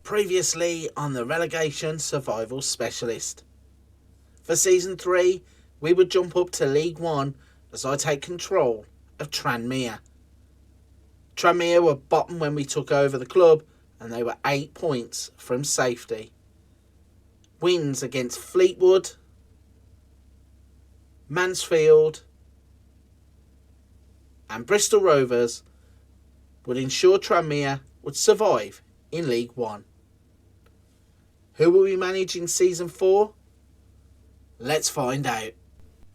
Previously on the Relegation Survival Specialist. For Season 3, we would jump up to League 1 as I take control of Tranmere. Tranmere were bottom when we took over the club and they were 8 points from safety. Wins against Fleetwood, Mansfield and Bristol Rovers would ensure Tranmere would survive in League 1. Who will we manage in Season 4? Let's find out.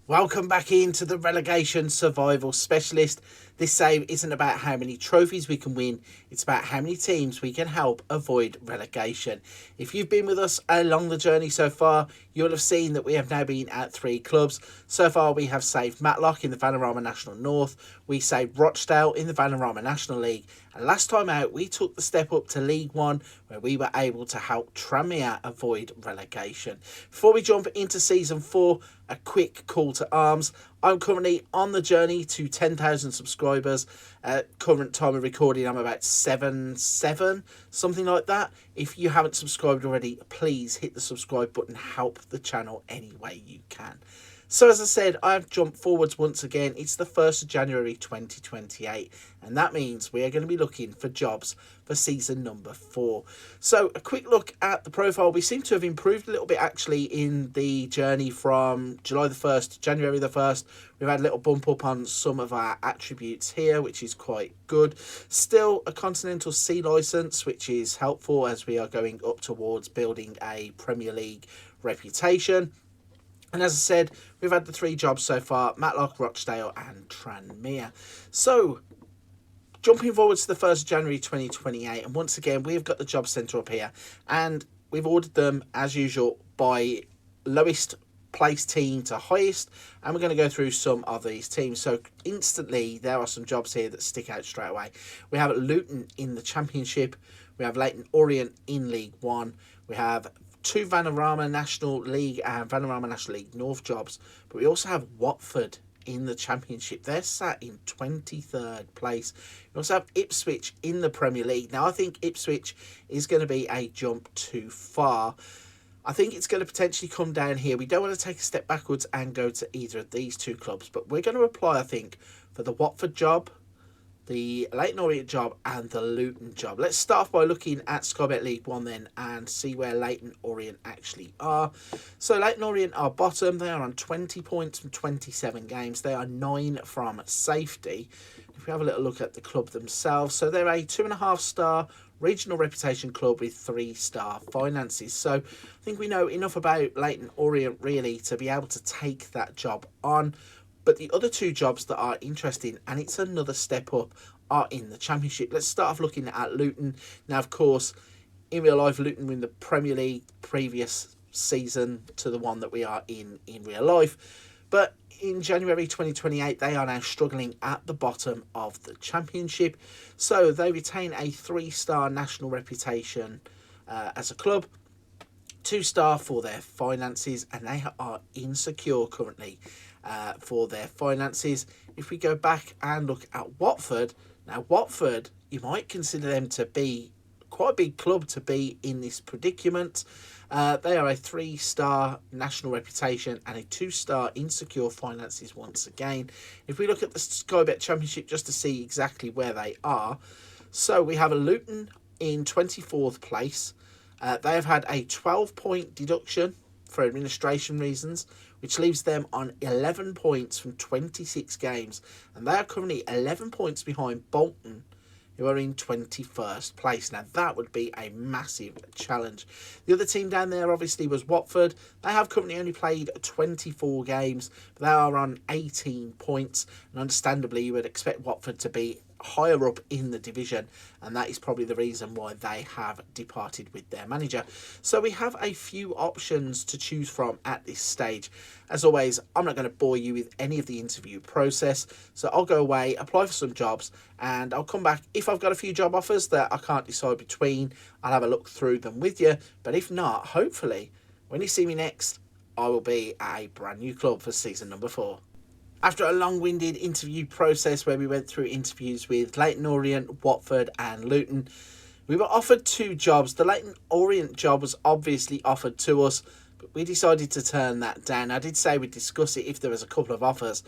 Welcome back into the Relegation Survival Specialist. This save isn't about how many trophies we can win, it's about how many teams we can help avoid relegation. If you've been with us along the journey so far, you'll have seen that we have now been at 3 clubs. So far we have saved Matlock in the Vanarama National North, we saved Rochdale in the Vanarama National League, and last time out we took the step up to League 1 where we were able to help Tranmere avoid relegation. Before we jump into Season 4, a quick call to arms. I'm currently on the journey to 10,000 subscribers. At current time of recording, I'm about 7, something like that. If you haven't subscribed already, please hit the subscribe button. Help the channel any way you can. So as I said, I've jumped forwards once again. It's the 1st of January 2028, and that means we are going to be looking for jobs for season number 4. So a quick look at the profile. We seem to have improved a little bit actually in the journey from July the 1st to January the 1st. We've had a little bump up on some of our attributes here, which is quite good. Still a Continental C licence, which is helpful as we are going up towards building a Premier League reputation. And as I said, we've had the 3 jobs so far: Matlock, Rochdale and Tranmere. So, jumping forward to the 1st of January 2028, and once again, we've got the job centre up here. And we've ordered them, as usual, by lowest placed team to highest. And we're going to go through some of these teams. So, instantly, there are some jobs here that stick out straight away. We have Luton in the Championship. We have Leyton Orient in League 1. We have 2 Vanarama National League and Vanarama National League North jobs, but we also have Watford in the Championship. They're sat in 23rd place. We also have Ipswich in the Premier League. Now, I think Ipswich is going to be a jump too far. I think it's going to potentially come down here. We don't want to take a step backwards and go to either of these 2 clubs, but we're going to apply, I think, for the Watford job, the Leyton Orient job and the Luton job. Let's start off by looking at Sky Bet League 1 then and see where Leyton Orient actually are. So Leyton Orient are bottom. They are on 20 points from 27 games. They are 9 from safety. If we have a little look at the club themselves, so they're a 2.5-star regional reputation club with 3-star finances. So I think we know enough about Leyton Orient really to be able to take that job on. But the other 2 jobs that are interesting, and it's another step up, are in the Championship. Let's start off looking at Luton. Now, of course, in real life, Luton were in the Premier League previous season to the one that we are in real life. But in January 2028, they are now struggling at the bottom of the Championship. So they retain a 3-star national reputation as a club, 2-star for their finances, and they are insecure currently for their finances. If we go back and look at Watford, now Watford, you might consider them to be quite a big club to be in this predicament. They are a 3-star national reputation and a 2-star insecure finances once again. If we look at the Sky Bet Championship just to see exactly where they are, so we have a Luton in 24th place. They have had a 12-point deduction for administration reasons, which leaves them on 11 points from 26 games. And they are currently 11 points behind Bolton, who are in 21st place. Now, that would be a massive challenge. The other team down there, obviously, was Watford. They have currently only played 24 games, but they are on 18 points. And understandably, you would expect Watford to be higher up in the division, and that is probably the reason why they have departed with their manager. So we have a few options to choose from at this stage. As always, I'm not going to bore you with any of the interview process, so I'll go away, apply for some jobs, and I'll come back. If I've got a few job offers that I can't decide between, I'll have a look through them with you. But if not, hopefully when you see me next, I will be at a brand new club for season number 4. After a long-winded interview process where we went through interviews with Leyton Orient, Watford and Luton, We were offered 2 jobs. The Leyton Orient job was obviously offered to us, but we decided to turn that down. I did say we'd discuss it if there was a couple of offers,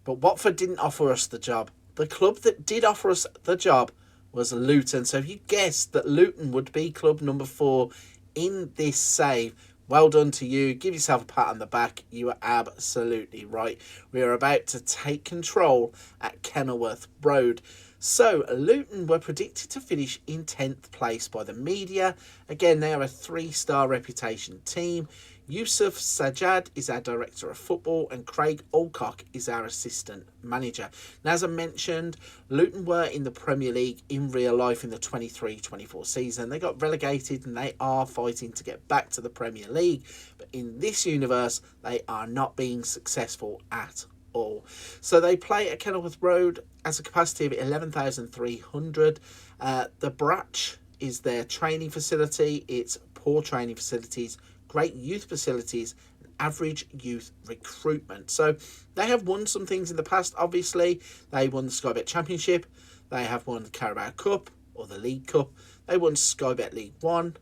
but Watford didn't offer us the job. The club that did offer us the job was Luton. So if you guessed that Luton would be club number 4 in this save, well done to you. Give yourself a pat on the back. You are absolutely right. We are about to take control at Kenilworth Road. So Luton were predicted to finish in 10th place by the media. Again, they are a 3-star reputation team. Yusuf Sajjad is our director of football and Craig Alcock is our assistant manager. Now, as I mentioned, Luton were in the Premier League in real life in the 23-24 season. They got relegated and they are fighting to get back to the Premier League. But in this universe, they are not being successful at all. So they play at Kenilworth Road as a capacity of 11,300. The Bratch is their training facility. It's poor training facilities, great youth facilities, and average youth recruitment. So they have won some things in the past, obviously. They won the Sky Bet Championship. They have won the Carabao Cup or the League Cup. They won Sky Bet League 1.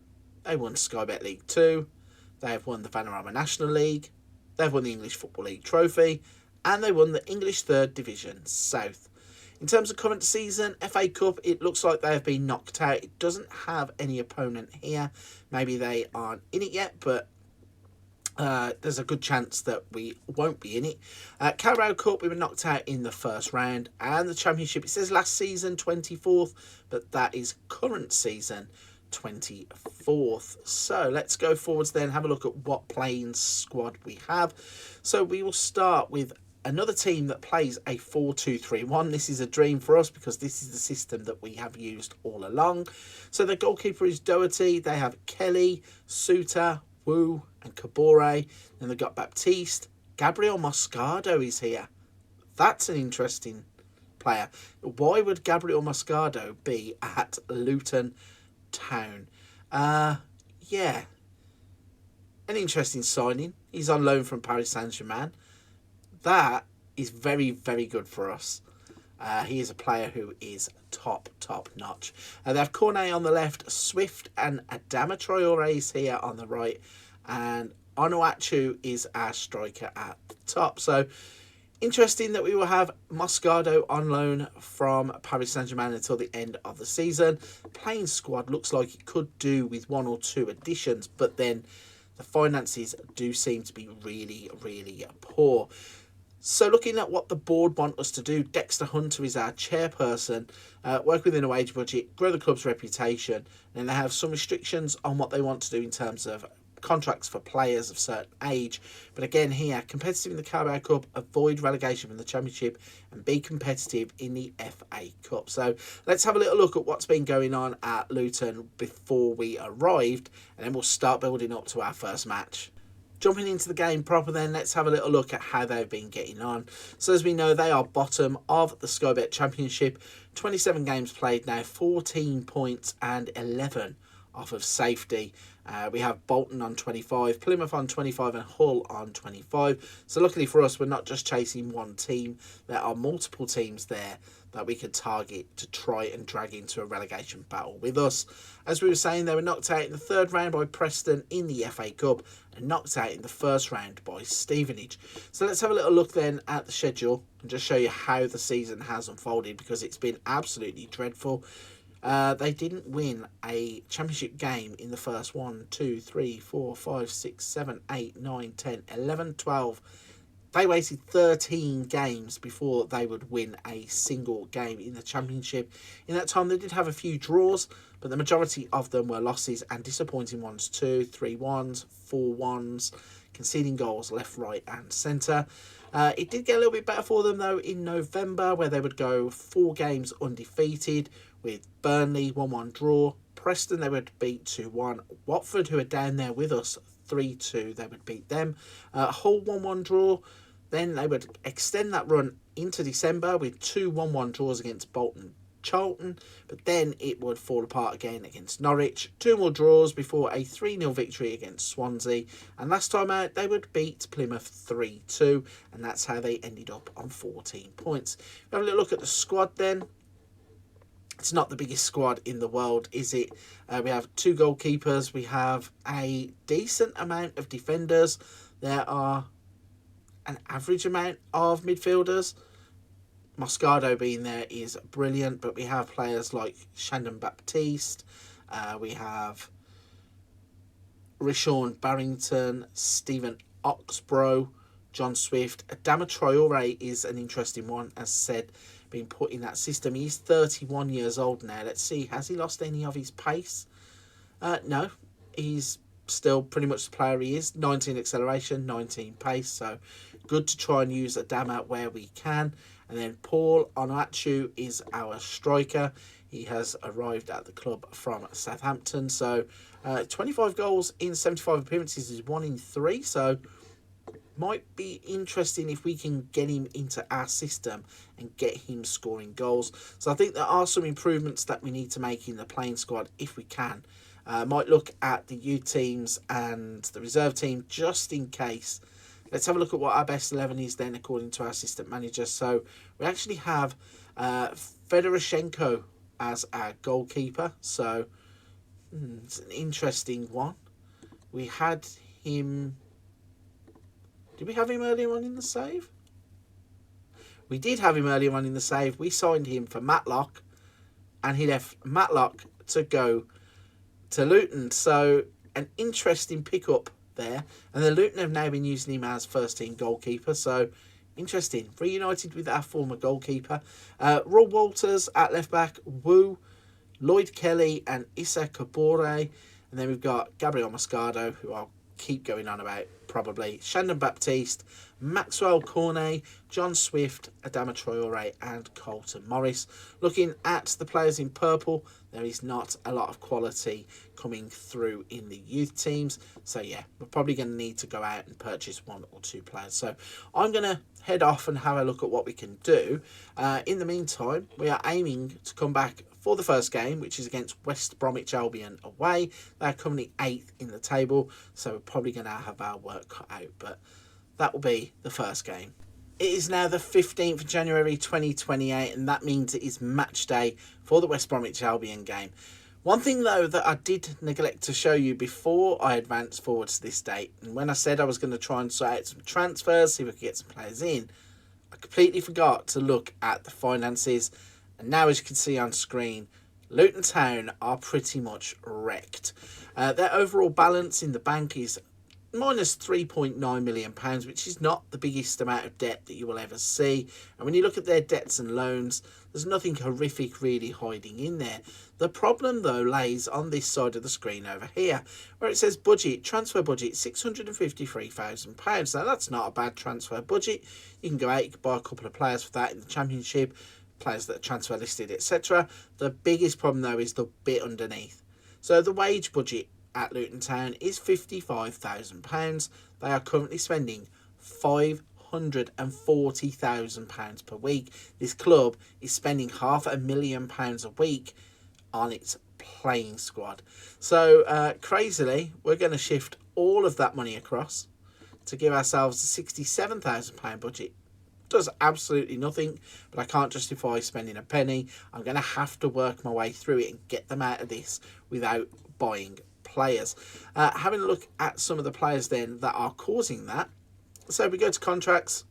They won Sky Bet League 2. They have won the Vanarama National League. They've won the English Football League Trophy. And they won the English 3rd Division South. In terms of current season, FA Cup, it looks like they have been knocked out. It doesn't have any opponent here. Maybe they aren't in it yet, but there's a good chance that we won't be in it. Carabao Cup, we were knocked out in the first round. And the Championship, it says last season, 24th, but that is current season, 24th. So let's go forwards then, have a look at what playing squad we have. So we will start with another team that plays a 4-2-3-1. This is a dream for us because this is the system that we have used all along. So the goalkeeper is Doherty. They have Kelly, Suter, Wu and Kabore. Then they've got Baptiste. Gabriel Moscardo is here. That's an interesting player. Why would Gabriel Moscardo be at Luton Town? Yeah. An interesting signing. He's on loan from Paris Saint-Germain. That is very, very good for us. He is a player who is top notch. They have Cornet on the left, Swift and Adama Traore is here on the right, and Onuachu is our striker at the top. So interesting that we will have Moscardo on loan from Paris Saint-Germain until the end of the season. Playing squad looks like it could do with 1 or 2 additions, but then the finances do seem to be really, really poor. So looking at what the board want us to do, Dexter Hunter is our chairperson, work within a wage budget, grow the club's reputation, and they have some restrictions on what they want to do in terms of contracts for players of certain age. But again here, competitive in the Carabao Cup, avoid relegation from the Championship, and be competitive in the FA Cup. So let's have a little look at what's been going on at Luton before we arrived, and then we'll start building up to our first match. Jumping into the game proper then, let's have a little look at how they've been getting on. So as we know, they are bottom of the Sky Bet Championship. 27 games played now, 14 points and 11 off of safety. We have Bolton on 25, Plymouth on 25 and Hull on 25. So luckily for us, we're not just chasing one team. There are multiple teams there that we could target to try and drag into a relegation battle with us. As we were saying, they were knocked out in the 3rd round by Preston in the FA Cup and knocked out in the 1st round by Stevenage. So let's have a little look then at the schedule and just show you how the season has unfolded, because it's been absolutely dreadful. They didn't win a championship game in the first 1, 2, 3, 4, 5, 6, 7, 8, 9, 10, 11, 12. They waited 13 games before they would win a single game in the championship. In that time, they did have a few draws, but the majority of them were losses and disappointing ones too. 3-1s, 4-1s, conceding goals left, right and centre. It did get a little bit better for them though in November, where they would go 4 games undefeated, with Burnley 1-1 draw, Preston they would beat 2-1, Watford, who are down there with us, 3-2, they would beat them, Hull 1-1 draw. Then they would extend that run into December with 2 1-1 draws against Bolton, Charlton, but then it would fall apart again against Norwich. 2 more draws before a 3-0 victory against Swansea, and last time out they would beat Plymouth 3-2, and that's how they ended up on 14 points. We have a little look at the squad then. It's not the biggest squad in the world, is it? We have 2 goalkeepers. We have a decent amount of defenders. There are an average amount of midfielders. Moscardo being there is brilliant, but we have players like Shandon Baptiste. We have Rishon Barrington, Stephen Oxborough, John Swift. Adama Traore is an interesting one, as said, being put in that system. He's 31 years old now. Let's see, has he lost any of his pace? No, he's still pretty much the player he is. 19 acceleration, 19 pace, so good to try and use Adama where we can. And then Paul Onuachu is our striker. He has arrived at the club from Southampton. So 25 goals in 75 appearances is 1 in 3. So might be interesting if we can get him into our system and get him scoring goals. So I think there are some improvements that we need to make in the playing squad if we can. Might look at the youth teams and the reserve team just in case. Let's have a look at what our best 11 is then according to our assistant manager. So we actually have Fedoroshenko as our goalkeeper. So it's an interesting one. We had him... Did we have him earlier on in the save? We did have him earlier on in the save. We signed him for Matlock, and he left Matlock to go to Luton. So an interesting pickup there. And then Luton have now been using him as first team goalkeeper. So interesting. Reunited with our former goalkeeper. Roy Walters at left back. Wu, Lloyd Kelly and Issa Kabore. And then we've got Gabriel Moscardo, who I'll keep going on about probably. Shandon Baptiste, Maxwell Cornet, John Swift, Adama Traore and Colton Morris. Looking at the players in purple, there is not a lot of quality coming through in the youth teams. So yeah, we're probably going to need to go out and purchase 1 or 2 players. So I'm going to head off and have a look at what we can do. In the meantime, we are aiming to come back for the first game, which is against West Bromwich Albion away. They're currently 8th in the table, so we're probably going to have our work cut out, but that will be the first game. It is now the 15th of January 2028, and that means it is match day for the West Bromwich Albion game. One thing, though, that I did neglect to show you before I advanced forward to this date, and when I said I was going to try and sort out some transfers, see if we could get some players in, I completely forgot to look at the finances. And now, as you can see on screen, Luton Town are pretty much wrecked. Their overall balance in the bank is minus £3.9 million, which is not the biggest amount of debt that you will ever see. And when you look at their debts and loans, there's nothing horrific really hiding in there. The problem, though, lays on this side of the screen over here, where it says budget, transfer budget, £653,000. Now, that's not a bad transfer budget. You can go out, you can buy a couple of players for that in the Championship, players that are transfer listed, etc. The biggest problem, though, is the bit underneath. So the wage budget at Luton Town is £55,000. They are currently spending £540,000 per week. This club is spending £500,000 a week on its playing squad. So crazily, we're going to shift all of that money across to give ourselves a £67,000 budget. Does absolutely nothing, but I can't justify spending a penny. I'm going to have to work my way through it and get them out of this without buying players. Having a look at some of the players then that are causing that. So we go to contracts,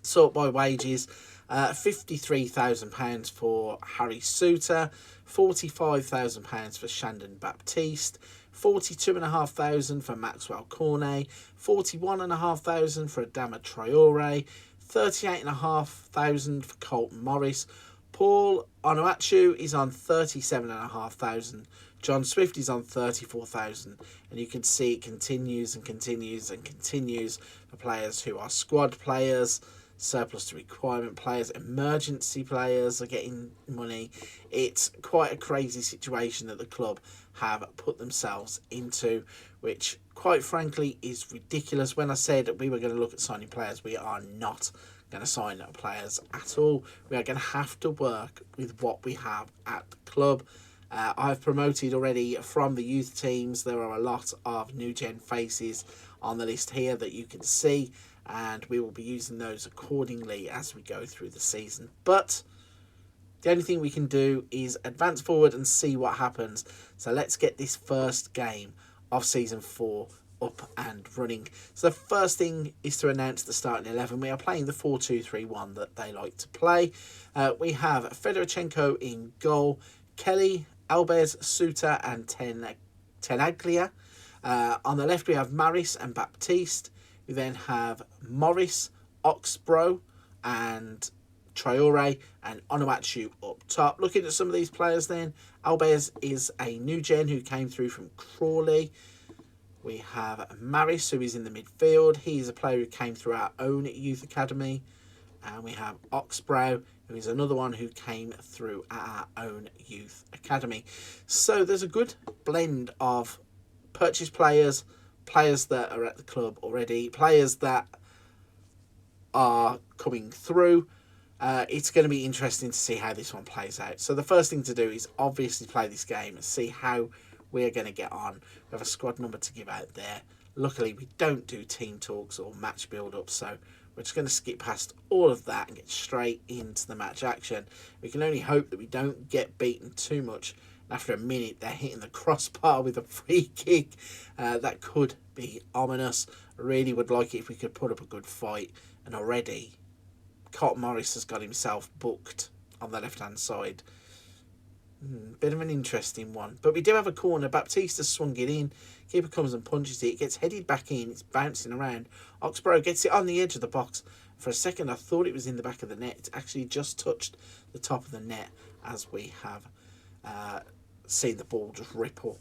sort by wages. £53,000 for Harry Suter, £45,000 for Shandon Baptiste, £42,500 for Maxwell Cornet, £41,500 for Adama Traore, £38,500 for Colton Morris. Paul Onuachu is on £37,500. John Swift is on £34,000. And you can see it continues and continues and continues for players who are squad players, surplus to requirement players, emergency players are getting money. It's quite a crazy situation that the club have put themselves into, which quite frankly is ridiculous. When I said we were going to look at signing players, we are not going to sign players at all. We are going to have to work with what we have at the club. I've promoted already from the youth teams. There are a lot of new gen faces on the list here that you can see, and we will be using those accordingly as we go through the season. But The only thing we can do is advance forward and see what happens. So let's get this first game of Season 4 up and running. So the first thing is to announce the starting 11. We are playing the 4-2-3-1 that they like to play. We have Fedorchenko in goal, Kelly, Alves, Suter and Tenaglia. On the left we have Maris and Baptiste. We then have Morris, Oxbro and Traore and Onuachu up top. Looking at some of these players then, Alves is a new gen who came through from Crawley. We have Maris, who is in the midfield. He's a player who came through our own youth academy. And we have Oxbrow, who is another one who came through our own youth academy. So there's a good blend of purchase players, players that are at the club already, players that are coming through. It's going to be interesting to see how this one plays out. So the first thing to do is obviously play this game and see how we're going to get on. We have a squad number to give out there. Luckily, we don't do team talks or match build-up, so we're just going to skip past all of that and get straight into the match action. We can only hope that we don't get beaten too much. After a minute, they're hitting the crossbar with a free kick. That could be ominous. I really would like it if we could put up a good fight. And already, Cotton Morris has got himself booked on the left-hand side. Bit of an interesting one. But we do have a corner. Baptiste swung it in. Keeper comes and punches it. It gets headed back in. It's bouncing around. Oxborough gets it on the edge of the box. For a second, I thought it was in the back of the net. It's actually just touched the top of the net as we have seen the ball just ripple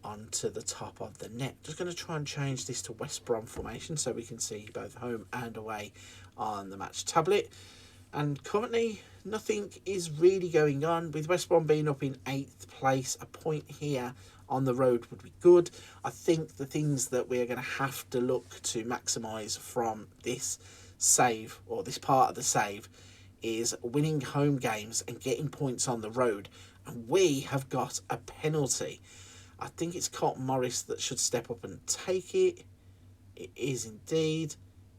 onto the top of the net. Just going to try and change this to West Brom formation so we can see both home and away on the match tablet. And currently nothing is really going on, with West Brom being up in 8th place. A point here on the road would be good. I think the things that we're going to have to look to maximise from this save, or this part of the save, is winning home games and getting points on the road. And we have got a penalty. I think it's Cotton Morris that should step up and take it. It is indeed.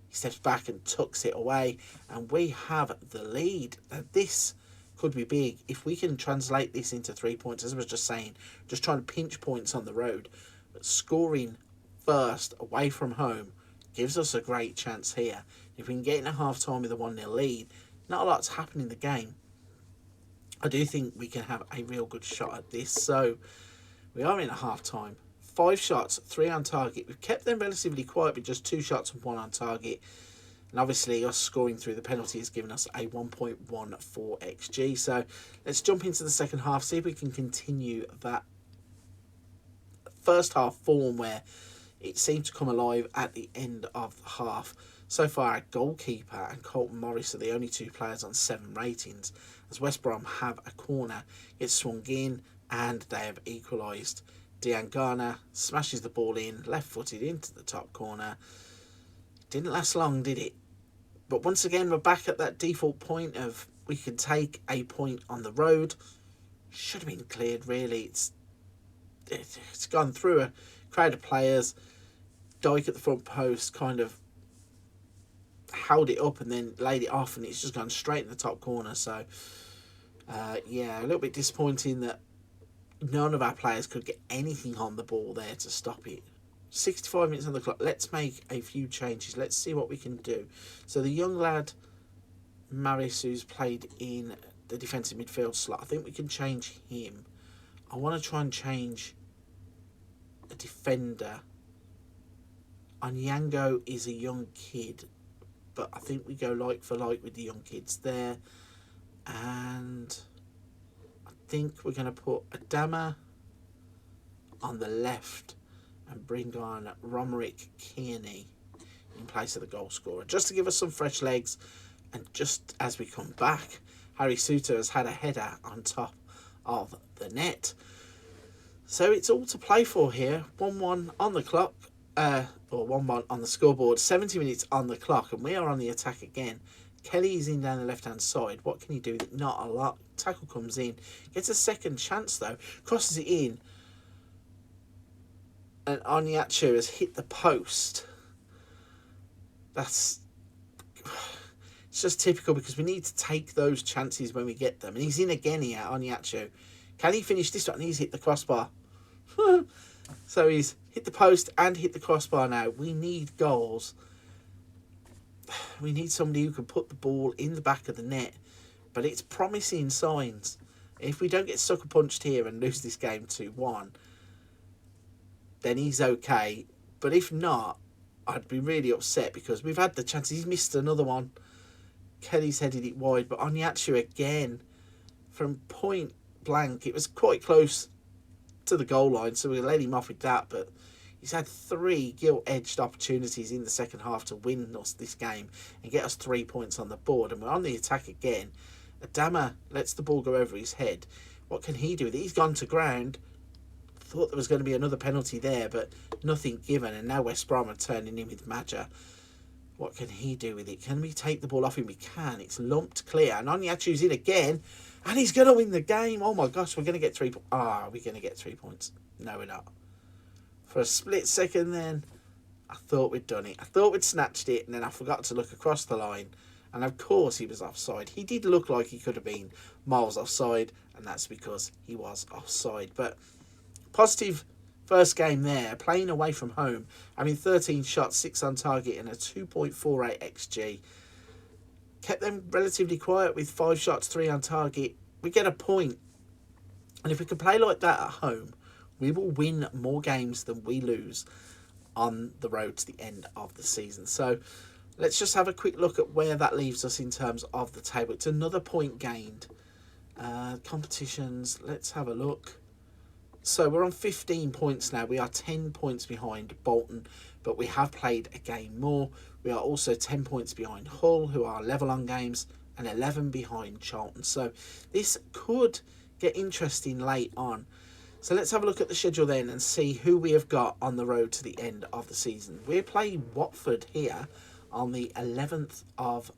He steps back and tucks it away, and we have the lead. Now, this could be big if we can translate this into 3 points. As I was just saying, just trying to pinch points on the road, but scoring first away from home gives us a great chance here. If we can get in at half time with a 1-0 lead, not a lot's happened in the game. I do think we can have a real good shot at this. So we are in at half time. 5 shots, 3 on target. We've kept them relatively quiet with just 2 shots and 1 on target. And obviously us scoring through the penalty has given us a 1.14 XG. So let's jump into the second half, see if we can continue that first half form where it seemed to come alive at the end of the half. So far, our goalkeeper and Colton Morris are the only 2 players on 7 ratings, as West Brom have a corner. It's swung in and they have equalised. Diangana smashes the ball in, left-footed into the top corner. Didn't last long, did it? But once again, we're back at that default point of we can take a point on the road. Should have been cleared, really. It's gone through a crowd of players. Dyke at the front post kind of held it up and then laid it off, and it's just gone straight in the top corner. So, yeah, a little bit disappointing that none of our players could get anything on the ball there to stop it. 65 minutes on the clock. Let's make a few changes. Let's see what we can do. So the young lad, Maris, who's played in the defensive midfield slot, I think we can change him. I want to try and change a defender. Onyango is a young kid, but I think we go like for like with the young kids there. And I think we're going to put Adama on the left and bring on Romerick Kearney in place of the goal scorer, just to give us some fresh legs. And just as we come back, Harry Suter has had a header on top of the net. So it's all to play for here. 1-1 on the clock, or 1-1 on the scoreboard. 70 minutes on the clock, and we are on the attack again. Kelly is in down the left-hand side. What can he do? Not a lot. Tackle comes in. Gets a second chance, though. Crosses it in. And Onyachu has hit the post. That's It's just typical because we need to take those chances when we get them. And he's in again here, Onyachu. Can he finish this one? He's hit the crossbar. So he's hit the post and hit the crossbar now. We need goals. We need somebody who can put the ball in the back of the net. But it's promising signs. If we don't get sucker punched here and lose this game 2-1, then he's okay. But if not, I'd be really upset because we've had the chance. He's missed another one. Kelly's headed it wide, but Onyachu again from point blank. It was quite close to the goal line, so we let him off with that. But he's had 3 gilt-edged opportunities in the second half to win us this game and get us 3 points on the board. And we're on the attack again. Adama lets the ball go over his head. What can he do with it? He's gone to ground. Thought there was going to be another penalty there, but nothing given. And now West Brom are turning in with Madja. What can he do with it? Can we take the ball off him? We can. It's lumped clear. And Onyachu's in again. And he's going to win the game. Oh my gosh, we're going to get 3 points. Are we going to get 3 points? No, we're not. For a split second then, I thought we'd done it. I thought we'd snatched it, and then I forgot to look across the line. And of course he was offside. He did look like he could have been miles offside, and that's because he was offside. But positive first game there, playing away from home. I mean, 13 shots, 6 on target, and a 2.48 XG. Kept them relatively quiet with 5 shots, 3 on target. We get a point. And if we can play like that at home, we will win more games than we lose on the road to the end of the season. So let's just have a quick look at where that leaves us in terms of the table. It's another point gained. Competitions, let's have a look. So we're on 15 points now. We are 10 points behind Bolton, but we have played a game more. We are also 10 points behind Hull, who are level on games, and 11 behind Charlton. So this could get interesting late on. So let's have a look at the schedule then and see who we have got on the road to the end of the season. We're playing Watford here on the 11th of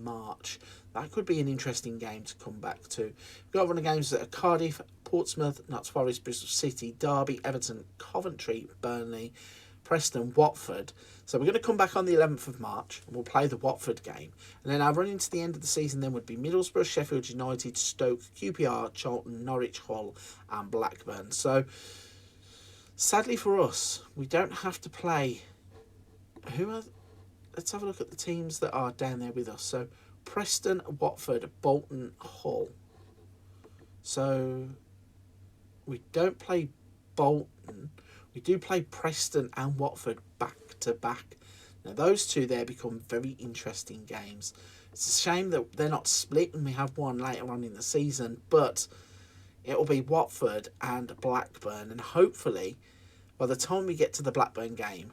March. That could be an interesting game to come back to. We've got one of the games that are Cardiff, Portsmouth, Notts Forest, Bristol City, Derby, Everton, Coventry, Burnley, Preston, Watford. So we're going to come back on the 11th of March and we'll play the Watford game. And then our run into the end of the season then would be Middlesbrough, Sheffield United, Stoke, QPR, Charlton, Norwich, Hull and Blackburn. So sadly for us, we don't have to play... Let's have a look at the teams that are down there with us. So Preston, Watford, Bolton, Hull. So we don't play Bolton. We do play Preston and Watford back to back. Now those two there become very interesting games. It's a shame that they're not split and we have one later on in the season, but it'll be Watford and Blackburn, and hopefully by the time we get to the Blackburn game,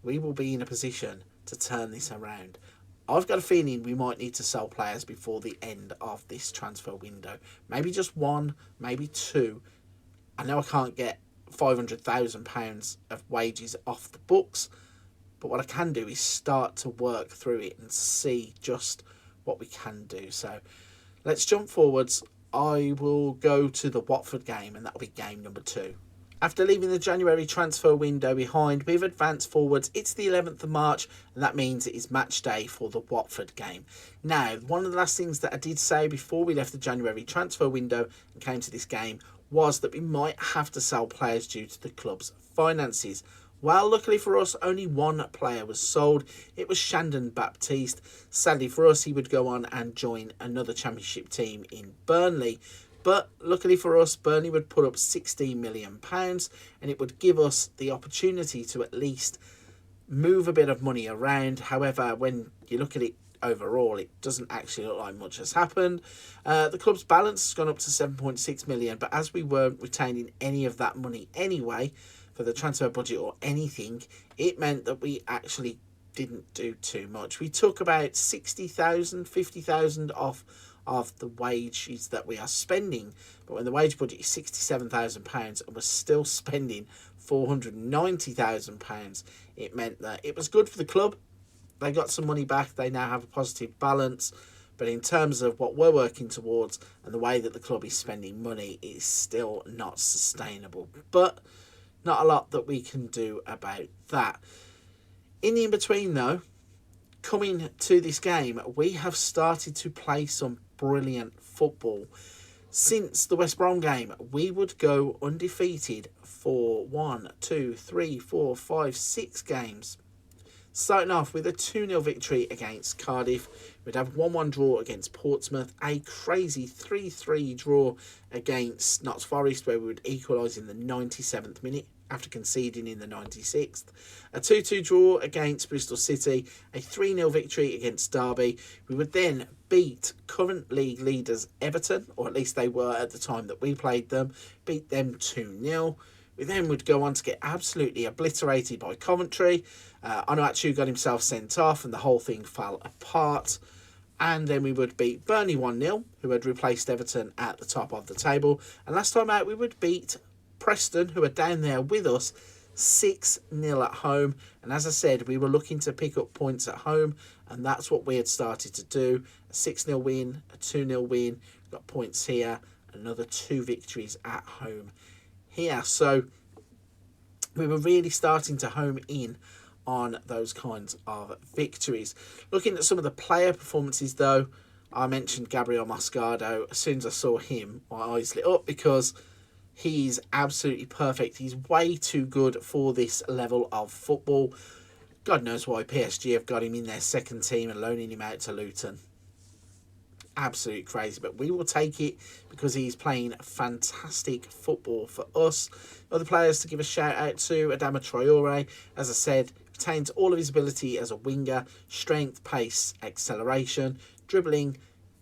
we will be in a position to turn this around. I've got a feeling we might need to sell players before the end of this transfer window. Maybe just 1, maybe 2. I know I can't get £500,000 of wages off the books, but what I can do is start to work through it and see just what we can do. So let's jump forwards. I will go to the Watford game, and that'll be game number 2. After leaving the January transfer window behind, we've advanced forwards. It's the 11th of March, and that means it is match day for the Watford game. Now, one of the last things that I did say before we left the January transfer window and came to this game was that we might have to sell players due to the club's finances. Well, luckily for us, only one player was sold. It was Shandon Baptiste. Sadly for us, he would go on and join another Championship team in Burnley. But luckily for us, Burnley would put up £16 million, and it would give us the opportunity to at least move a bit of money around. However, when you look at it overall, it doesn't actually look like much has happened. The club's balance has gone up to 7.6 million, but as we weren't retaining any of that money anyway for the transfer budget or anything, it meant that we actually didn't do too much. We took about 60,000, 50,000 off of the wages that we are spending, but when the wage budget is £67,000 and we're still spending £490,000, it meant that it was good for the club. They got some money back. They now have a positive balance, but in terms of what we're working towards and the way that the club is spending money, it is still not sustainable. But not a lot that we can do about that. In the in-between though, coming to this game, we have started to play some brilliant football. Since the West Brom game, we would go undefeated for 6 games. Starting off with a 2-0 victory against Cardiff. We'd have 1-1 draw against Portsmouth, a crazy 3-3 draw against Notts Forest, where we would equalise in the 97th minute after conceding in the 96th. A 2-2 draw against Bristol City, a 3-0 victory against Derby. We would then beat current league leaders Everton, or at least they were at the time that we played them, beat them 2-0. We then would go on to get absolutely obliterated by Coventry. Onuachu got himself sent off and the whole thing fell apart. And then we would beat Burnley 1-0, who had replaced Everton at the top of the table. And last time out, we would beat Preston, who are down there with us, 6-0 at home. And as I said, we were looking to pick up points at home, and that's what we had started to do. A 6-0 win, a 2-0 win, got points here, another 2 victories at home here. So we were really starting to home in on those kinds of victories. Looking at some of the player performances though, I mentioned Gabriel Moscardo. As soon as I saw him, my eyes lit up because he's absolutely perfect. He's way too good for this level of football. God knows why PSG have got him in their second team and loaning him out to Luton. Absolutely crazy, but we will take it because he's playing fantastic football for us. Other players to give a shout out to: Adama Traore. As I said, retains all of his ability as a winger: strength, pace, acceleration, dribbling.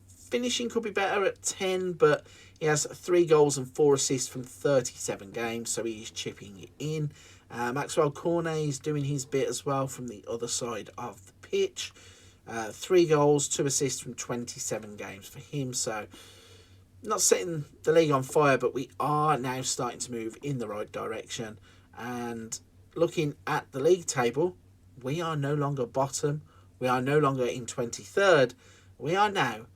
Finishing could be better at 10, but he has 3 goals and 4 assists from 37 games, so he's chipping it in. Maxwell Cornet is doing his bit as well from the other side of the pitch. 3 goals, 2 assists from 27 games for him. So not setting the league on fire, but we are now starting to move in the right direction. And looking at the league table, we are no longer bottom. We are no longer in 23rd. We are now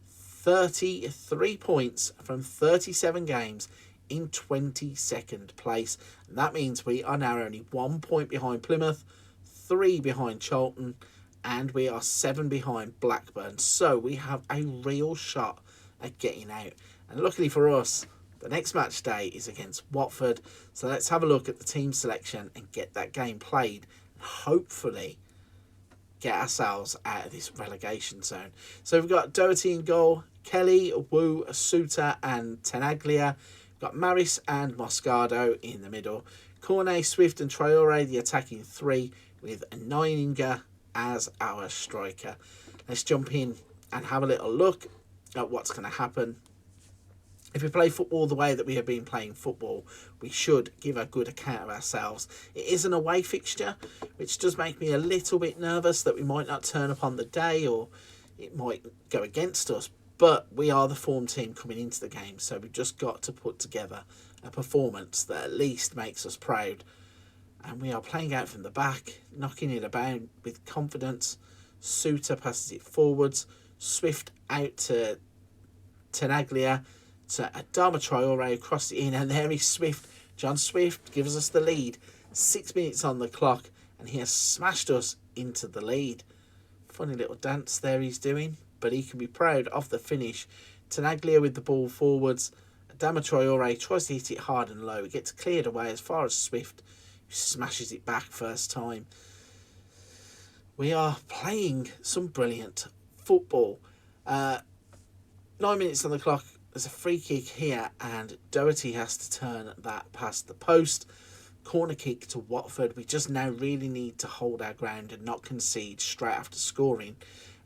33 points from 37 games in 22nd place. And that means we are now only 1 point behind Plymouth, 3 behind Charlton, and we are 7 behind Blackburn. So we have a real shot at getting out. And luckily for us, the next match day is against Watford. So let's have a look at the team selection and get that game played. And hopefully get ourselves out of this relegation zone. So we've got Doherty in goal, Kelly, Wu, Suter and Tenaglia. We've got Maris and Moscardo in the middle. Cornet, Swift and Traore, the attacking 3, with Neininger as our striker. Let's jump in and have a little look at what's going to happen. If we play football the way that we have been playing football, we should give a good account of ourselves. It is an away fixture, which does make me a little bit nervous that we might not turn up on the day, or it might go against us. But we are the form team coming into the game, so we've just got to put together a performance that at least makes us proud. And we are playing out from the back, knocking it about with confidence. Suter passes it forwards. Swift out to Tenaglia, to Adama Traore, across it in, and there is Swift. John Swift gives us the lead. 6 minutes on the clock, and he has smashed us into the lead. Funny little dance there he's doing, but he can be proud of the finish. Tenaglia with the ball forwards. Adama Traore tries to hit it hard and low. It gets cleared away as far as Swift, who smashes it back first time. We are playing some brilliant football. 9 minutes on the clock. There's a free kick here, and Doherty has to turn that past the post. Corner kick to Watford. We just now really need to hold our ground and not concede straight after scoring.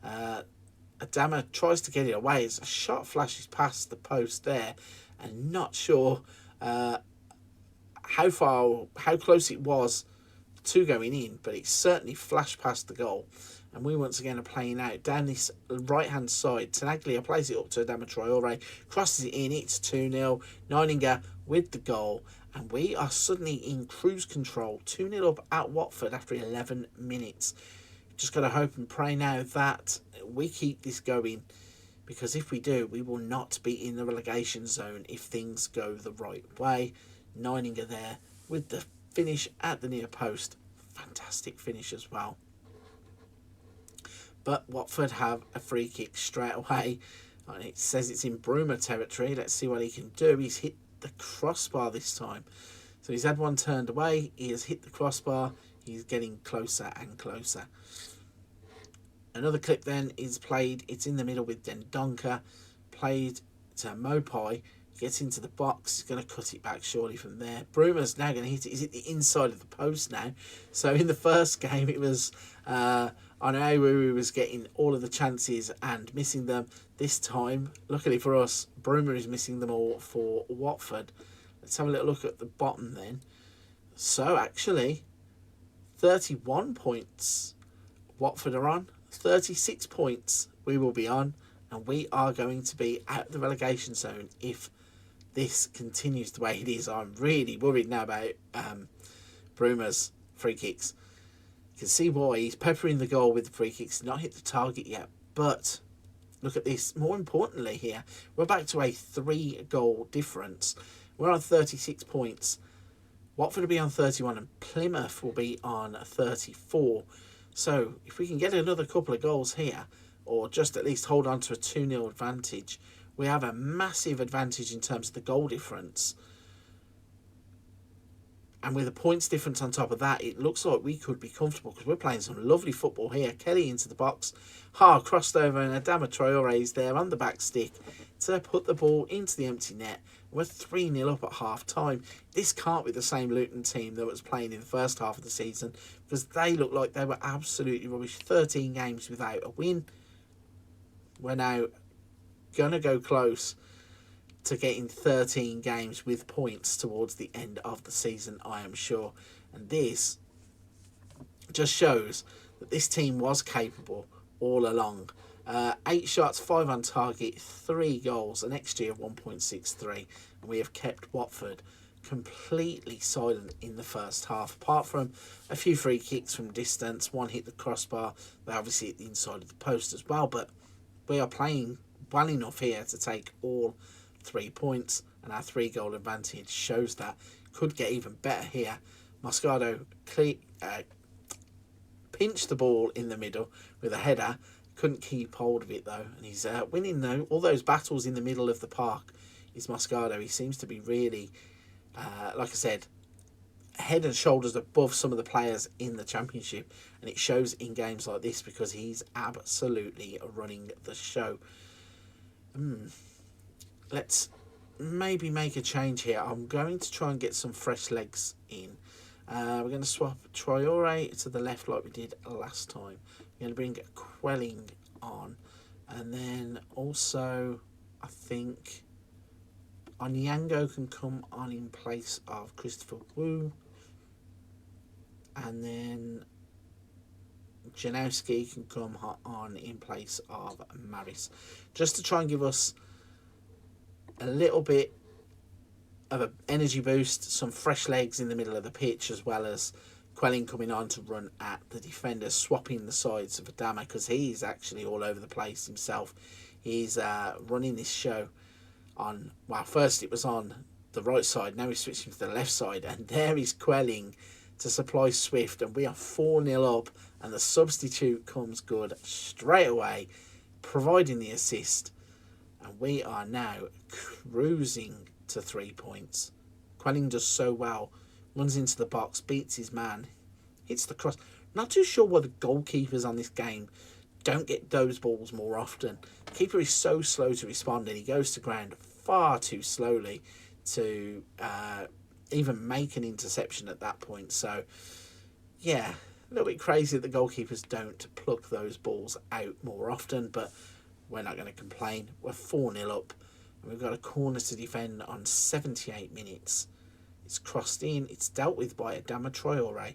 Adama tries to get it away as a shot flashes past the post there, and not sure how close it was to going in, but it certainly flashed past the goal. And we once again are playing out down this right hand side. Tenaglia plays it up to Adama Traore, crosses it in, it's 2-0. Neininger with the goal, and we are suddenly in cruise control. 2-0 up at Watford after 11 minutes. Just got to hope and pray now that we keep this going, because if we do, we will not be in the relegation zone if things go the right way. Neininger there with the finish at the near post. Fantastic finish as well. But Watford have a free kick straight away. And it says it's in Bruma territory. Let's see what he can do. He's hit the crossbar this time. So he's had one turned away. He has hit the crossbar. He's getting closer and closer. Another clip then is played. It's in the middle with Dendonka. Played to Mopai. Gets into the box. He's going to cut it back surely from there. Bruma's now going to hit it. He's at the inside of the post now. So in the first game it was Onaewu was getting all of the chances and missing them. This time, luckily for us, Bruma is missing them all for Watford. Let's have a little look at the bottom then. So actually, 31 points Watford are on. 36 points we will be on. And we are going to be out of the relegation zone if this continues the way it is. I'm really worried now about Bruma's free kicks. You can see why. He's peppering the goal with the free kicks. Not hit the target yet. But look at this. More importantly here, we're back to a 3-goal difference. We're on 36 points. Watford will be on 31 and Plymouth will be on 34. So if we can get another couple of goals here, or just at least hold on to a 2-0 advantage, we have a massive advantage in terms of the goal difference. And with a points difference on top of that, it looks like we could be comfortable because we're playing some lovely football here. Kelly into the box. Crossed over and Adama Traore is there on the back stick to put the ball into the empty net. We're 3-0 up at half time. This can't be the same Luton team that was playing in the first half of the season because they looked like they were absolutely rubbish. 13 games without a win. We're now going to go close to getting 13 games with points towards the end of the season, I am sure. And this just shows that this team was capable all along. 8 shots, 5 on target, 3 goals, an XG of 1.63. And we have kept Watford completely silent in the first half, apart from a few free kicks from distance. One hit the crossbar. They obviously hit the inside of the post as well. But we are playing well enough here to take all 3 points, and our 3-goal advantage shows that. Could get even better here. Moscardo pinched the ball in the middle with a header. Couldn't keep hold of it though, and he's winning though. All those battles in the middle of the park is Moscardo. He seems to be really, like I said, head and shoulders above some of the players in the Championship, and it shows in games like this because he's absolutely running the show. Let's maybe make a change here. I'm going to try and get some fresh legs in. We're going to swap Traore to the left like we did last time. We're going to bring Quelling on, and then also I think Onyango can come on in place of Christopher Wu. And then Janowski can come on in place of Maris. Just to try and give us a little bit of an energy boost, some fresh legs in the middle of the pitch, as well as Quelling coming on to run at the defenders, swapping the sides of Adama, because he's actually all over the place himself. He's running this show on, well, first it was on the right side, now he's switching to the left side, and there is Quelling to supply Swift, and we are 4-0 up, and the substitute comes good straight away, providing the assist, and we are now cruising to 3 points. Quelling does so well, runs into the box, beats his man, hits the cross. Not too sure why the goalkeepers on this game don't get those balls more often. The keeper is so slow to respond, and he goes to ground far too slowly to even make an interception at that point. So, yeah, a little bit crazy that the goalkeepers don't pluck those balls out more often, but we're not going to complain. We're 4-0 up, and we've got a corner to defend on 78 minutes. It's crossed in. It's dealt with by Adama Traore.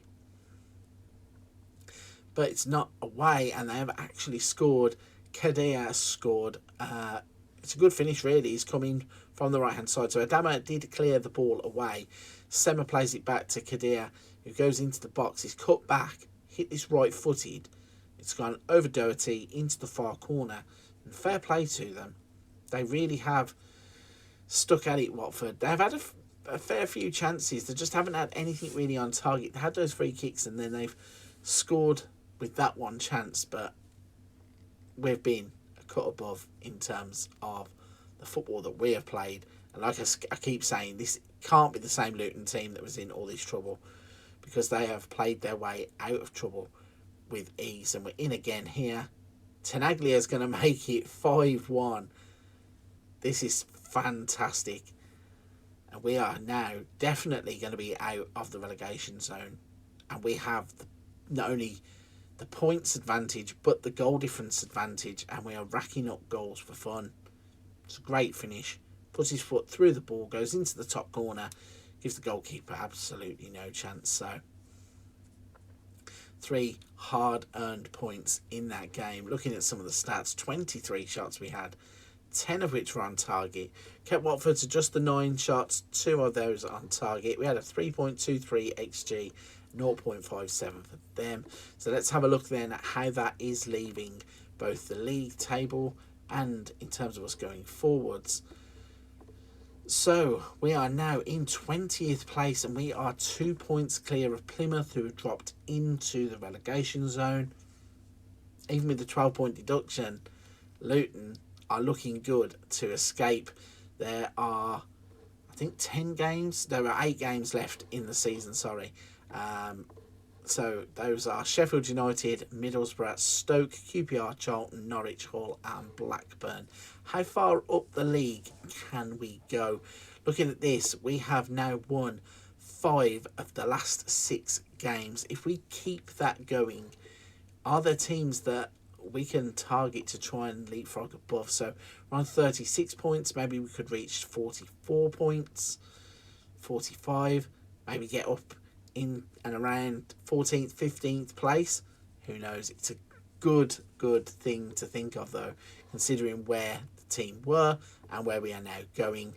But it's not away, and they have actually scored. Kadea scored. It's a good finish, really. He's coming from the right-hand side. So Adama did clear the ball away. Sema plays it back to Kadea, who goes into the box. He's cut back, hit this right-footed. It's gone over Doherty into the far corner. And fair play to them. They really have stuck at it, Watford. They've had a fair few chances. They just haven't had anything really on target. They had those free kicks, and then they've scored with that one chance. But we've been a cut above in terms of the football that we have played. And like I keep saying, this can't be the same Luton team that was in all this trouble, because they have played their way out of trouble with ease. And we're in again here. Tenaglia is going to make it 5-1. This is fantastic. And we are now definitely going to be out of the relegation zone. And we have not only the points advantage, but the goal difference advantage. And we are racking up goals for fun. It's a great finish. Puts his foot through the ball, goes into the top corner, gives the goalkeeper absolutely no chance. So 3 hard-earned points in that game. Looking at some of the stats, 23 shots we had, 10 of which were on target. Kept Watford to just the 9 shots, 2 of those on target. We had a 3.23 XG, 0.57 for them. So let's have a look then at how that is leaving both the league table and in terms of us going forwards. So we are now in 20th place, and we are 2 points clear of Plymouth, who have dropped into the relegation zone. Even with the 12-point deduction, Luton are looking good to escape. There are, I think, 10 games. There are 8 games left in the season, sorry. So those are Sheffield United, Middlesbrough, Stoke, QPR, Charlton, Norwich, Hull and Blackburn. How far up the league can we go? Looking at this, we have now won 5 of the last 6 games. If we keep that going, are there teams that we can target to try and leapfrog above? So we're on 36 points. Maybe we could reach 44 points, 45, maybe get up in and around 14th, 15th place. Who knows? It's a good thing to think of, though, considering where the team were and where we are now going.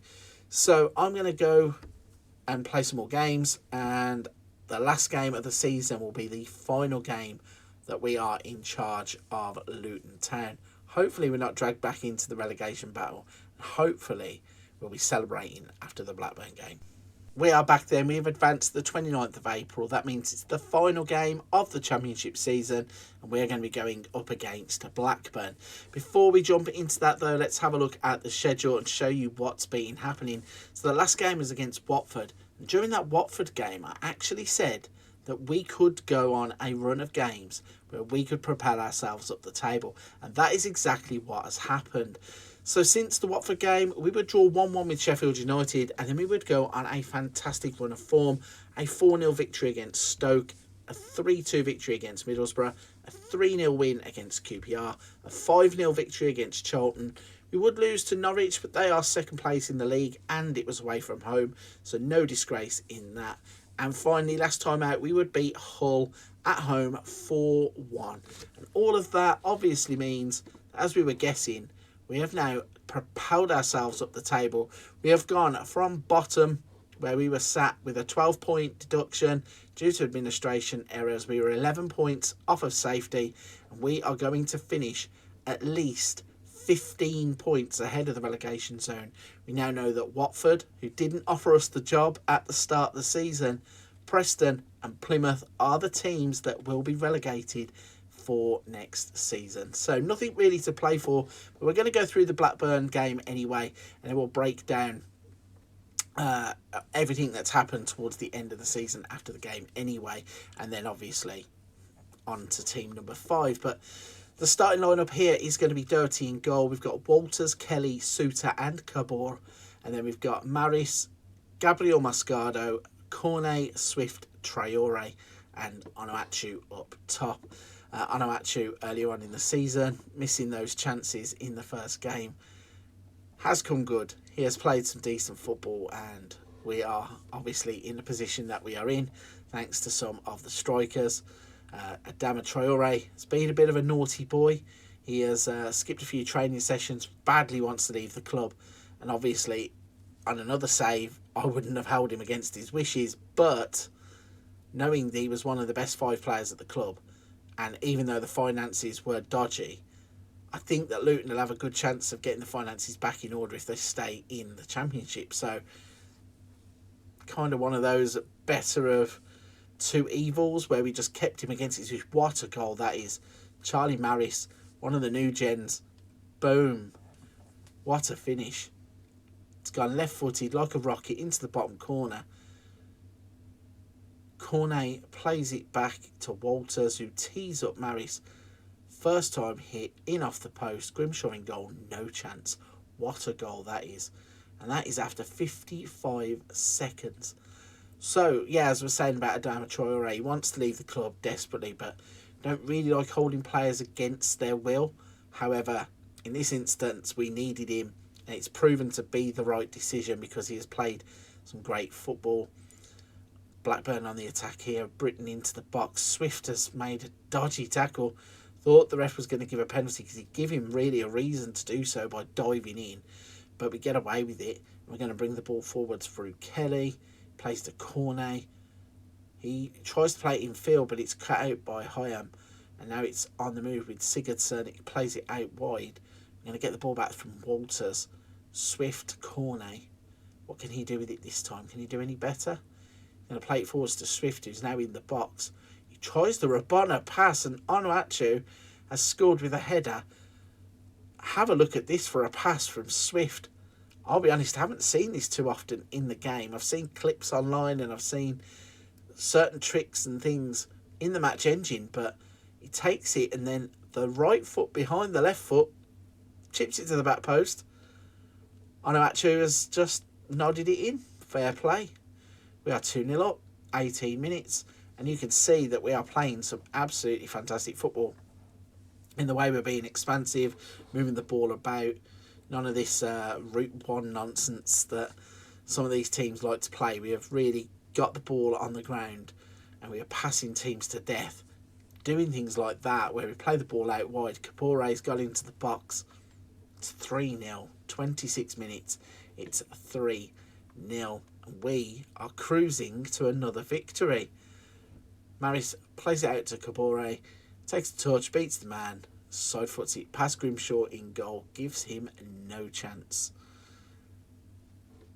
So I'm going to go and play some more games, and the last game of the season will be the final game that we are in charge of Luton Town. Hopefully we're not dragged back into the relegation battle. Hopefully we'll be celebrating after the Blackburn game. We are back then. We have advanced to the 29th of April. That means it's the final game of the Championship season, and we're going to be going up against Blackburn. Before we jump into that, though, let's have a look at the schedule and show you what's been happening. So the last game was against Watford. And during that Watford game, I actually said that we could go on a run of games where we could propel ourselves up the table. And that is exactly what has happened. So since the Watford game, we would draw 1-1 with Sheffield United, and then we would go on a fantastic run of form. A 4-0 victory against Stoke, a 3-2 victory against Middlesbrough, a 3-0 win against QPR, a 5-0 victory against Charlton. We would lose to Norwich, but they are second place in the league, and it was away from home, so no disgrace in that. And finally, last time out, we would beat Hull at home 4-1. And all of that obviously means, as we were guessing, we have now propelled ourselves up the table. We have gone from bottom, where we were sat with a 12-point deduction due to administration errors. We were 11 points off of safety, and we are going to finish at least 15 points ahead of the relegation zone. We now know that Watford, who didn't offer us the job at the start of the season, Preston and Plymouth are the teams that will be relegated for next season. So nothing really to play for, but we're going to go through the Blackburn game anyway, and it will break down everything that's happened towards the end of the season after the game anyway, and then obviously on to team number 5. But the starting lineup here is going to be Doherty in goal. We've got Walters, Kelly, Suter and Cabor, and then we've got Maris, Gabriel Mascado, Cornet, Swift, Traore and Onuachu up top. Onuachu earlier on in the season, missing those chances in the first game, has come good. He has played some decent football, and we are obviously in the position that we are in thanks to some of the strikers. Adama Traore has been a bit of a naughty boy. He has skipped a few training sessions, badly wants to leave the club, and obviously on another save I wouldn't have held him against his wishes, but knowing that he was one of the best 5 players at the club, and even though the finances were dodgy, I think that Luton will have a good chance of getting the finances back in order if they stay in the Championship. So kind of one of those better of 2 evils where we just kept him against his wish. What a goal that is. Charlie Maris One of the new gens. Boom. What a finish. It's gone left-footed like a rocket into the bottom corner. Cornet plays it back to Walters, who tees up Maris. First time hit, in off the post. Grimshaw in goal, no chance. What a goal that is. And that is after 55 seconds. So, yeah, as we're saying about Adama Traore, he wants to leave the club desperately, but don't really like holding players against their will. However, in this instance, we needed him, and it's proven to be the right decision because he has played some great football. Blackburn on the attack here, Britton into the box. Swift has made a dodgy tackle. Thought the ref was going to give a penalty because he'd give him really a reason to do so by diving in. But we get away with it. We're going to bring the ball forwards through Kelly. Plays to Cornet. He tries to play it in field, but it's cut out by Hyam. And now it's on the move with Sigurdsson. It plays it out wide. We're going to get the ball back from Walters. Swift, Cornet. What can he do with it this time? Can he do any better? Going to play it forwards to Swift, who's now in the box. He tries the Rabona pass, and Onuachu has scored with a header. Have a look at this for a pass from Swift. I'll be honest, I haven't seen this too often in the game. I've seen clips online and I've seen certain tricks and things in the match engine, but he takes it and then the right foot behind the left foot, chips it to the back post. Onuachu has just nodded it in. Fair play. We are 2-0 up, 18 minutes, and you can see that we are playing some absolutely fantastic football in the way we're being expansive, moving the ball about. None of this route one nonsense that some of these teams like to play. We have really got the ball on the ground and we are passing teams to death. Doing things like that where we play the ball out wide. Capore's got into the box. It's 3-0, 26 minutes. It's 3-0. We are cruising to another victory. Maris plays it out to Capore, takes the touch, beats the man, side foots it past Grimshaw in goal, gives him no chance.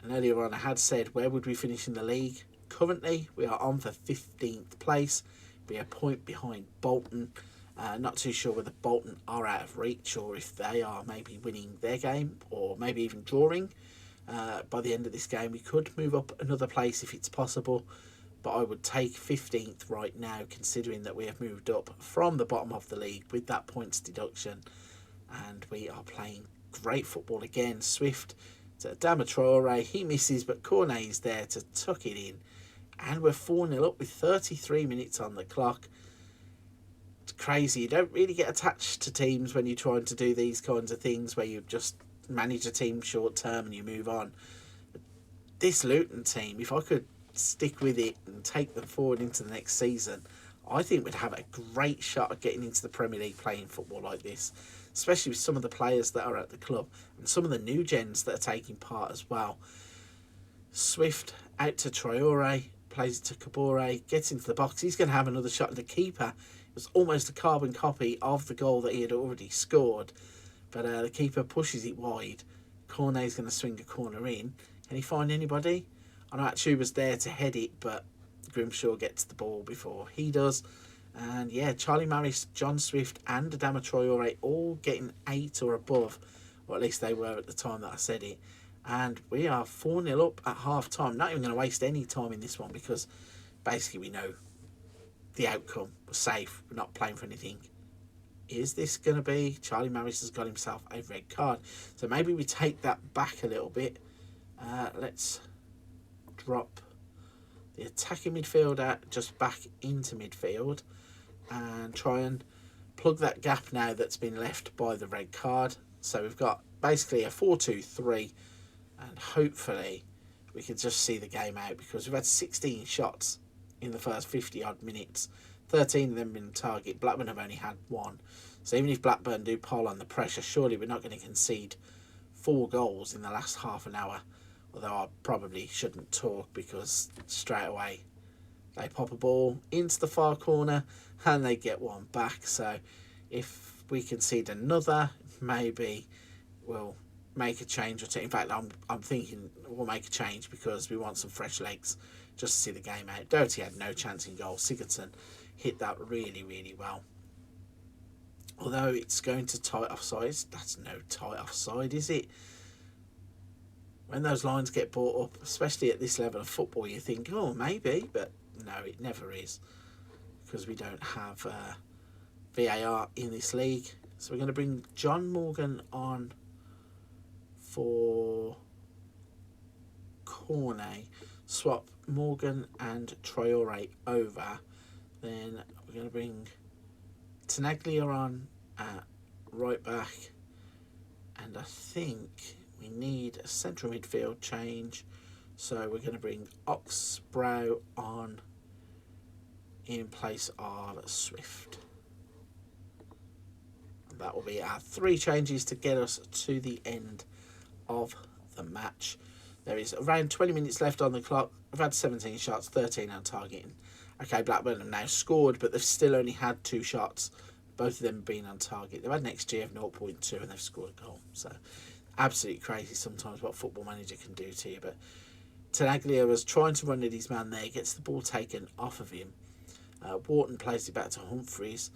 And earlier on I had said, where would we finish in the league? Currently we are on for 15th place. We are a point behind Bolton. Not too sure whether Bolton are out of reach or if they are maybe winning their game or maybe even drawing. By the end of this game we could move up another place if it's possible, but I would take 15th right now considering that we have moved up from the bottom of the league with that points deduction, and we are playing great football again. Swift to Adama Traore, he misses but Cornet is there to tuck it in, and we're 4-0 up with 33 minutes on the clock. It's crazy. You don't really get attached to teams when you're trying to do these kinds of things where you just manage a team short term and you move on. But this Luton team, if I could stick with it and take them forward into the next season, I think we'd have a great shot at getting into the Premier League playing football like this, especially with some of the players that are at the club and some of the new gens that are taking part as well. Swift out to Traore, plays it to Kabore, gets into the box. He's going to have another shot at the keeper. It was almost a carbon copy of the goal that he had already scored, but the keeper pushes it wide. Cornet's going to swing a corner in. Can he find anybody? I know actually was there to head it, but Grimshaw gets the ball before he does. And yeah, Charlie Maris, John Swift and Adama Traore all getting 8 or above, or at least they were at the time that I said it. And we are 4-0 up at half time. Not even going to waste any time in this one because basically we know the outcome. We're safe. We're not playing for anything. Is this going to be? Charlie Maris has got himself a red card. So maybe we take that back a little bit. Let's drop the attacking midfielder just back into midfield and try and plug that gap now that's been left by the red card. So we've got basically a 4-2-3 and hopefully we can just see the game out because we've had 16 shots in the first 50 odd minutes, 13 of them been target. Blackburn have only had 1, so even if Blackburn do pile on the pressure, surely we're not going to concede 4 goals in the last half an hour. Although I probably shouldn't talk because straight away they pop a ball into the far corner and they get one back. So if we concede another, maybe we'll make a change or two. In fact, I'm thinking we'll make a change because we want some fresh legs just to see the game out. Doherty had no chance in goal. Sigurdsson hit that really, really well. Although it's going to tight offside, that's no tight offside, is it? When those lines get brought up, especially at this level of football, you think, oh, maybe, but no, it never is, because we don't have VAR in this league. So we're going to bring John Morgan on for Cornet, swap Morgan and Traore over. Then we're going to bring Tenaglia on at right back, and I think we need a central midfield change, so we're going to bring Oxbrow on in place of Swift. And that will be our 3 changes to get us to the end of the match. There is around 20 minutes left on the clock. We've had 17 shots, 13 on target. Okay, Blackburn have now scored, but they've still only had 2 shots. Both of them being on target. They've had an XG of 0.2 and they've scored a goal. So, absolutely crazy sometimes what Football Manager can do to you. But Tenaglia was trying to run at his man there, gets the ball taken off of him. Wharton plays it back to Humphreys.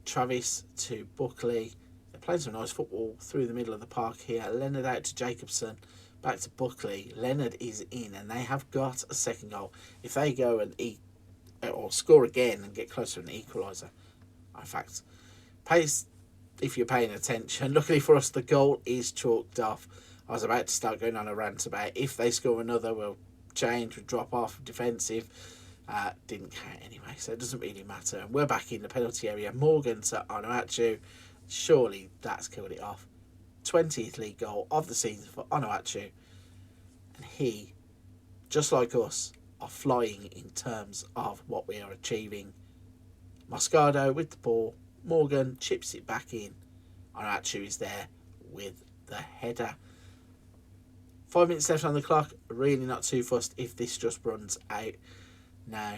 Travis to Buckley. They're playing some nice football through the middle of the park here. Leonard out to Jacobson. Back to Buckley. Leonard is in, and they have got a second goal. If they go and or score again and get closer to an equaliser, in fact, pace if you're paying attention. Luckily for us, the goal is chalked off. I was about to start going on a rant about if they score another, we'll change, we'll drop off defensive. Didn't count anyway, so it doesn't really matter. And we're back in the penalty area. Morgan to Onuachu. Surely that's killed it off. 20th league goal of the season for Onuachu. And he, just like us, are flying in terms of what we are achieving. Moscardo with the ball. Morgan chips it back in. Onuachu is there with the header. 5 minutes left on the clock. Really not too fussed if this just runs out now,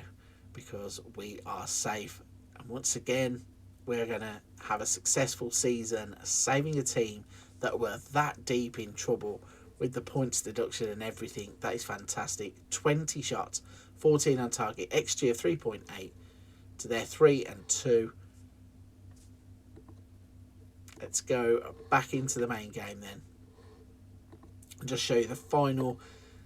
because we are safe. And once again, we're going to have a successful season, saving a team that were that deep in trouble with the points deduction and everything. That is fantastic. 20 shots, 14 on target, XG of 3.8 to their 3 and 2. Let's go back into the main game then and just show you the final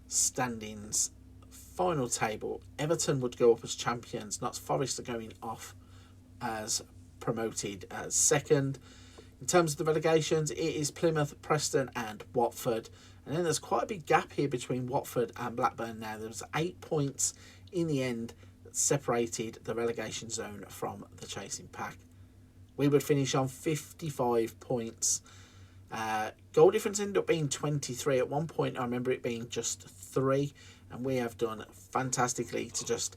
standings, final table. Everton would go up as champions. Notts Forest are going off as promoted as second. In terms of the relegations, it is Plymouth, Preston and Watford. And then there's quite a big gap here between Watford and Blackburn now. There was 8 points in the end that separated the relegation zone from the chasing pack. We would finish on 55 points. Goal difference ended up being 23. At one point, I remember it being just 3. And we have done fantastically to just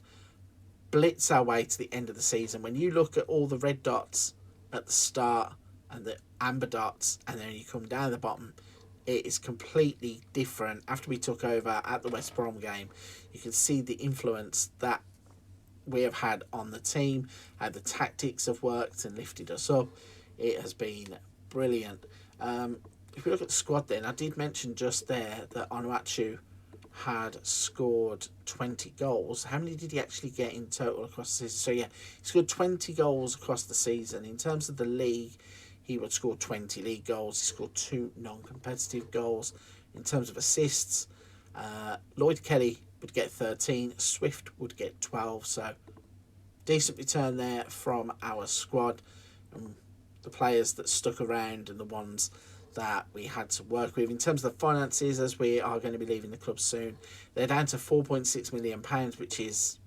blitz our way to the end of the season. When you look at all the red dots at the start and the amber dots, and then you come down the bottom, it is completely different. After we took over at the West Brom game, you can see the influence that we have had on the team, how the tactics have worked and lifted us up. It has been brilliant. If we look at the squad then, I did mention just there that Onuachu had scored 20 goals. How many did he actually get in total across the season? So yeah, he scored 20 goals across the season. In terms of the league, he would score 20 league goals. He scored 2 non-competitive goals. In terms of assists, Lloyd Kelly would get 13. Swift would get 12. So decent return there from our squad. The players that stuck around and the ones that we had to work with. In terms of the finances, as we are going to be leaving the club soon, they're down to £4.6 million, which is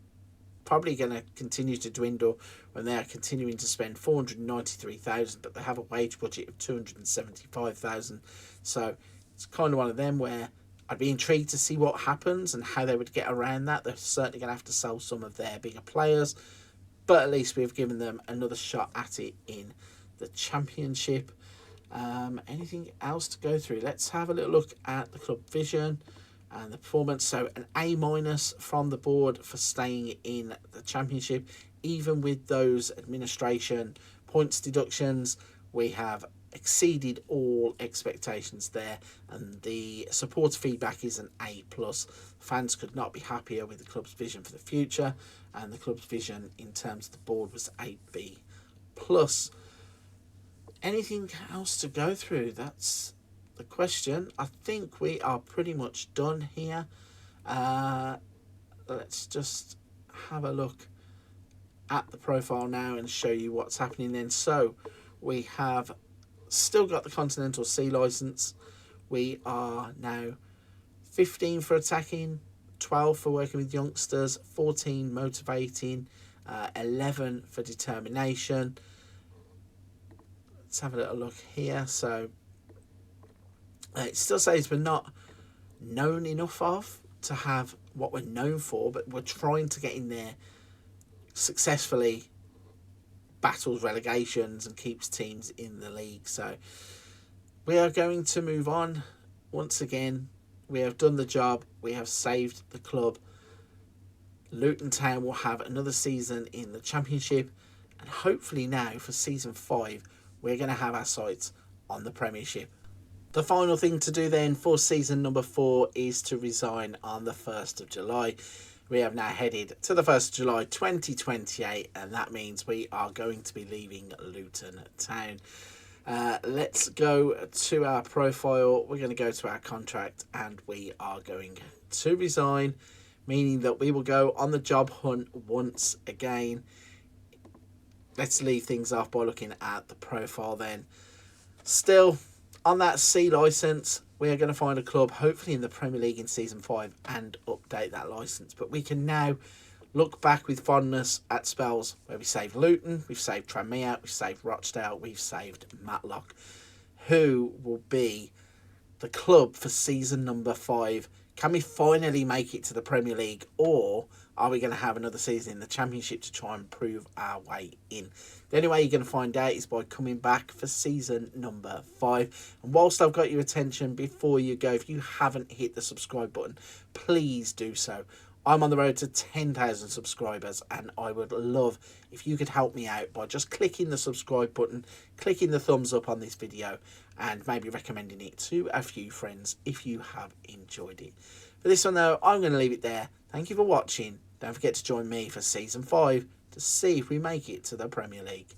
probably going to continue to dwindle when they are continuing to spend $493,000, but they have a wage budget of $275,000. So it's kind of one of them where I'd be intrigued to see what happens and how they would get around that. They're certainly going to have to sell some of their bigger players, but at least we've given them another shot at it in the Championship. Anything else to go through? Let's have a little look at the club vision and the performance. So an A- from the board for staying in the Championship. Even with those administration points deductions, we have exceeded all expectations there, and the supporter feedback is an A+. Fans could not be happier with the club's vision for the future, and the club's vision in terms of the board was a B+. Anything else to go through? That's the question. I think we are pretty much done here. Let's just have a look at the profile now and show you what's happening then. So we have still got the Continental C licence. We are now 15 for attacking, 12 for working with youngsters, 14 motivating, 11 for determination. Let's have a little look here. So it still says we're not known enough of to have what we're known for, but we're trying to get in there successfully, battles relegations and keeps teams in the league. So we are going to move on. Once again, we have done the job. We have saved the club. Luton Town will have another season in the Championship, and hopefully now for season 5 we're going to have our sights on the Premiership. The final thing to do then for season number 4 is to resign on the 1st of July. We have now headed to the 1st of July 2028, and that means we are going to be leaving Luton Town. Let's go to our profile. We're going to go to our contract, and we are going to resign, meaning that we will go on the job hunt once again. Let's leave things off by looking at the profile then. Still on that C licence, we are going to find a club, hopefully in the Premier League in season 5, and update that licence. But we can now look back with fondness at spells where we saved Luton, we've saved Tranmere, we've saved Rochdale, we've saved Matlock. Who will be the club for season number 5? Can we finally make it to the Premier League, or are we going to have another season in the Championship to try and prove our way in? The only way you're going to find out is by coming back for season number 5. And whilst I've got your attention, before you go, if you haven't hit the subscribe button, please do so. I'm on the road to 10,000 subscribers, and I would love if you could help me out by just clicking the subscribe button, clicking the thumbs up on this video, and maybe recommending it to a few friends if you have enjoyed it. For this one though, I'm going to leave it there. Thank you for watching. Don't forget to join me for season 5 to see if we make it to the Premier League.